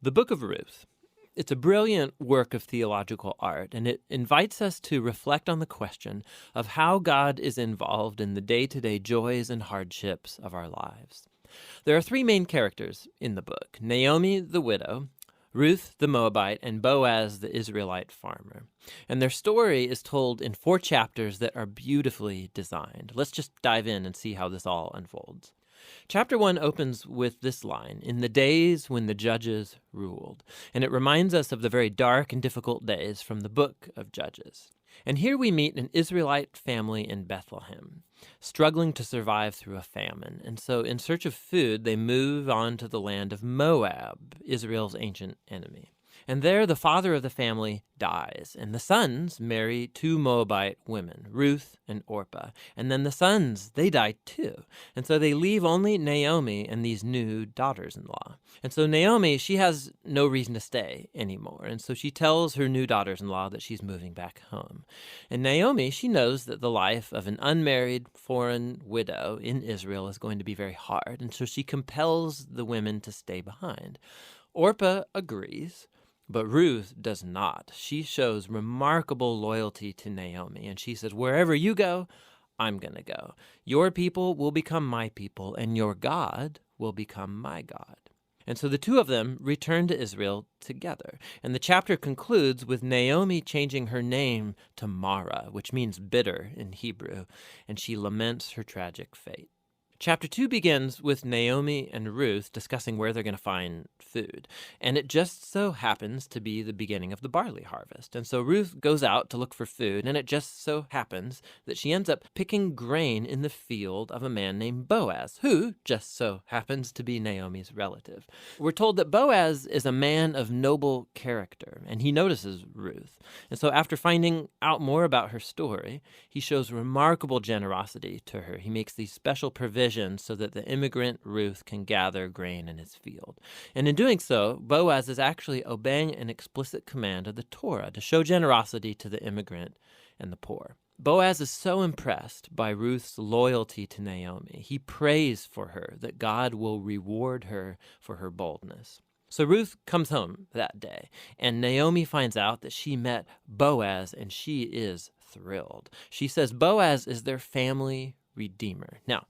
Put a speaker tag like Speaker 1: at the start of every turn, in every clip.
Speaker 1: The Book of Ruth. It's a brilliant work of theological art, and it invites us to reflect on the question of how God is involved in the day-to-day joys and hardships of our lives. There are three main characters in the book: Naomi the widow, Ruth the Moabite, and Boaz the Israelite farmer. And their story is told in 4 chapters that are beautifully designed. Let's just dive in and see how this all unfolds. Chapter 1 opens with this line, "In the days when the judges ruled," and it reminds us of the very dark and difficult days from the book of Judges. And here we meet an Israelite family in Bethlehem, struggling to survive through a famine. And so in search of food, they move on to the land of Moab, Israel's ancient enemy. And there the father of the family dies, and the sons marry 2 Moabite women, Ruth and Orpah. And then the sons, they die too. And so they leave only Naomi and these new daughters-in-law. And so Naomi, she has no reason to stay anymore. And so she tells her new daughters-in-law that she's moving back home. And Naomi, she knows that the life of an unmarried foreign widow in Israel is going to be very hard. And so she compels the women to stay behind. Orpah agrees, but Ruth does not. She shows remarkable loyalty to Naomi, and she says, "Wherever you go, I'm going to go. Your people will become my people, and your God will become my God." And so the two of them return to Israel together. And the chapter concludes with Naomi changing her name to Mara, which means bitter in Hebrew, and she laments her tragic fate. Chapter 2 begins with Naomi and Ruth discussing where they're going to find food. And it just so happens to be the beginning of the barley harvest. And so Ruth goes out to look for food, and it just so happens that she ends up picking grain in the field of a man named Boaz, who just so happens to be Naomi's relative. We're told that Boaz is a man of noble character, and he notices Ruth. And so after finding out more about her story, he shows remarkable generosity to her. He makes these special provisions so that the immigrant Ruth can gather grain in his field. And in doing so, Boaz is actually obeying an explicit command of the Torah to show generosity to the immigrant and the poor. Boaz is so impressed by Ruth's loyalty to Naomi. He prays for her that God will reward her for her boldness. So Ruth comes home that day, and Naomi finds out that she met Boaz, and she is thrilled. She says Boaz is their family redeemer. Now,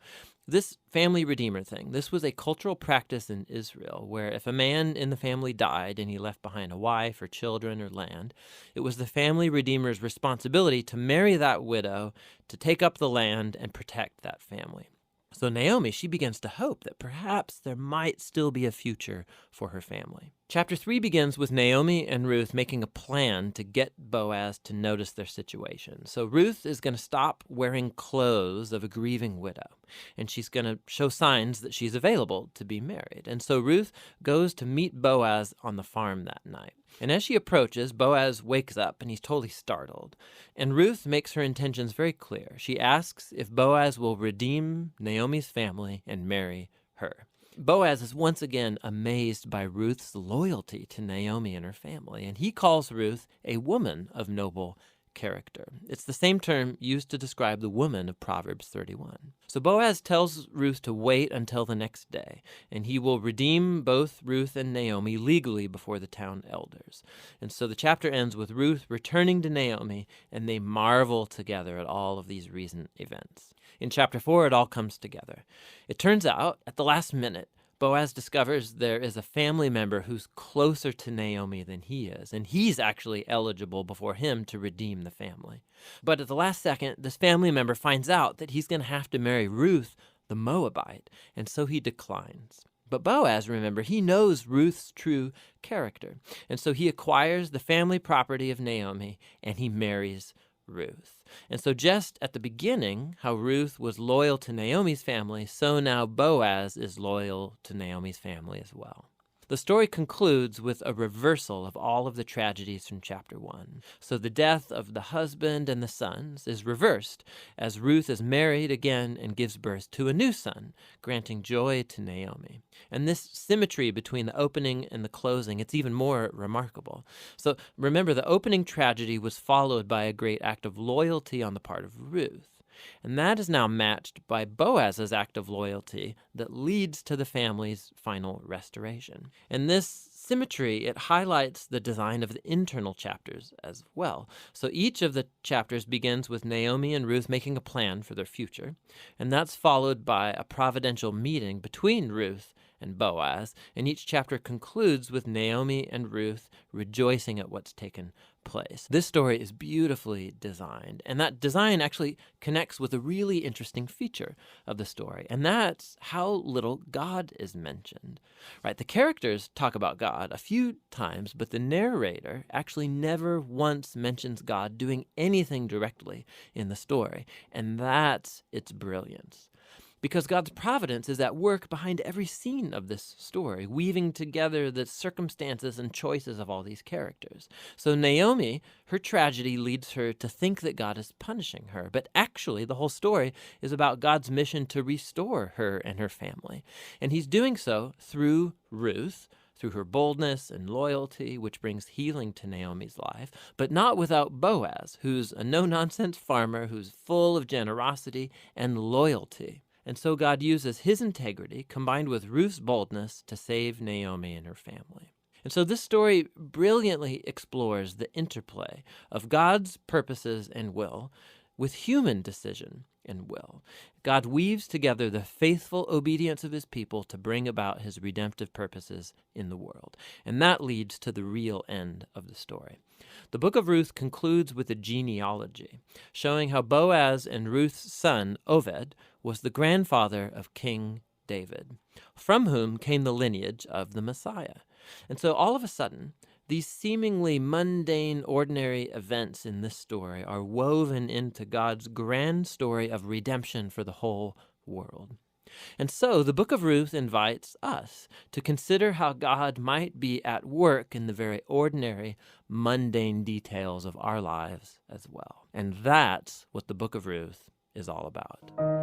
Speaker 1: this family redeemer thing, this was a cultural practice in Israel where if a man in the family died and he left behind a wife or children or land, it was the family redeemer's responsibility to marry that widow, to take up the land and protect that family. So Naomi, she begins to hope that perhaps there might still be a future for her family. Chapter 3 begins with Naomi and Ruth making a plan to get Boaz to notice their situation. So Ruth is going to stop wearing clothes of a grieving widow, and she's going to show signs that she's available to be married. And so Ruth goes to meet Boaz on the farm that night. And as she approaches, Boaz wakes up and he's totally startled. And Ruth makes her intentions very clear. She asks if Boaz will redeem Naomi's family and marry her. Boaz is once again amazed by Ruth's loyalty to Naomi and her family, and he calls Ruth a woman of noble character. It's the same term used to describe the woman of Proverbs 31. So Boaz tells Ruth to wait until the next day, and he will redeem both Ruth and Naomi legally before the town elders. And so the chapter ends with Ruth returning to Naomi, and they marvel together at all of these recent events. In chapter 4, it all comes together. It turns out, at the last minute, Boaz discovers there is a family member who's closer to Naomi than he is, and he's actually eligible before him to redeem the family. But at the last second, this family member finds out that he's going to have to marry Ruth, the Moabite, and so he declines. But Boaz, remember, he knows Ruth's true character, and so he acquires the family property of Naomi, and he marries Ruth. And so just at the beginning, how Ruth was loyal to Naomi's family, so now Boaz is loyal to Naomi's family as well. The story concludes with a reversal of all of the tragedies from chapter 1. So the death of the husband and the sons is reversed as Ruth is married again and gives birth to a new son, granting joy to Naomi. And this symmetry between the opening and the closing, it's even more remarkable. So remember, the opening tragedy was followed by a great act of loyalty on the part of Ruth. And that is now matched by Boaz's act of loyalty that leads to the family's final restoration. And this symmetry, it highlights the design of the internal chapters as well. So each of the chapters begins with Naomi and Ruth making a plan for their future, and that's followed by a providential meeting between Ruth and Boaz, and each chapter concludes with Naomi and Ruth rejoicing at what's taken place. This story is beautifully designed, and that design actually connects with a really interesting feature of the story, and that's how little God is mentioned. Right? The characters talk about God a few times, but the narrator actually never once mentions God doing anything directly in the story, and that's its brilliance. Because God's providence is at work behind every scene of this story, weaving together the circumstances and choices of all these characters. So Naomi, her tragedy leads her to think that God is punishing her, but actually the whole story is about God's mission to restore her and her family. And he's doing so through Ruth, through her boldness and loyalty, which brings healing to Naomi's life, but not without Boaz, who's a no-nonsense farmer who's full of generosity and loyalty. And so God uses his integrity combined with Ruth's boldness to save Naomi and her family. And so this story brilliantly explores the interplay of God's purposes and will with human decision and will. God weaves together the faithful obedience of his people to bring about his redemptive purposes in the world. And that leads to the real end of the story. The book of Ruth concludes with a genealogy, showing how Boaz and Ruth's son, Oved, was the grandfather of King David, from whom came the lineage of the Messiah. And so all of a sudden, these seemingly mundane, ordinary events in this story are woven into God's grand story of redemption for the whole world. And so the book of Ruth invites us to consider how God might be at work in the very ordinary, mundane details of our lives as well. And that's what the book of Ruth is all about.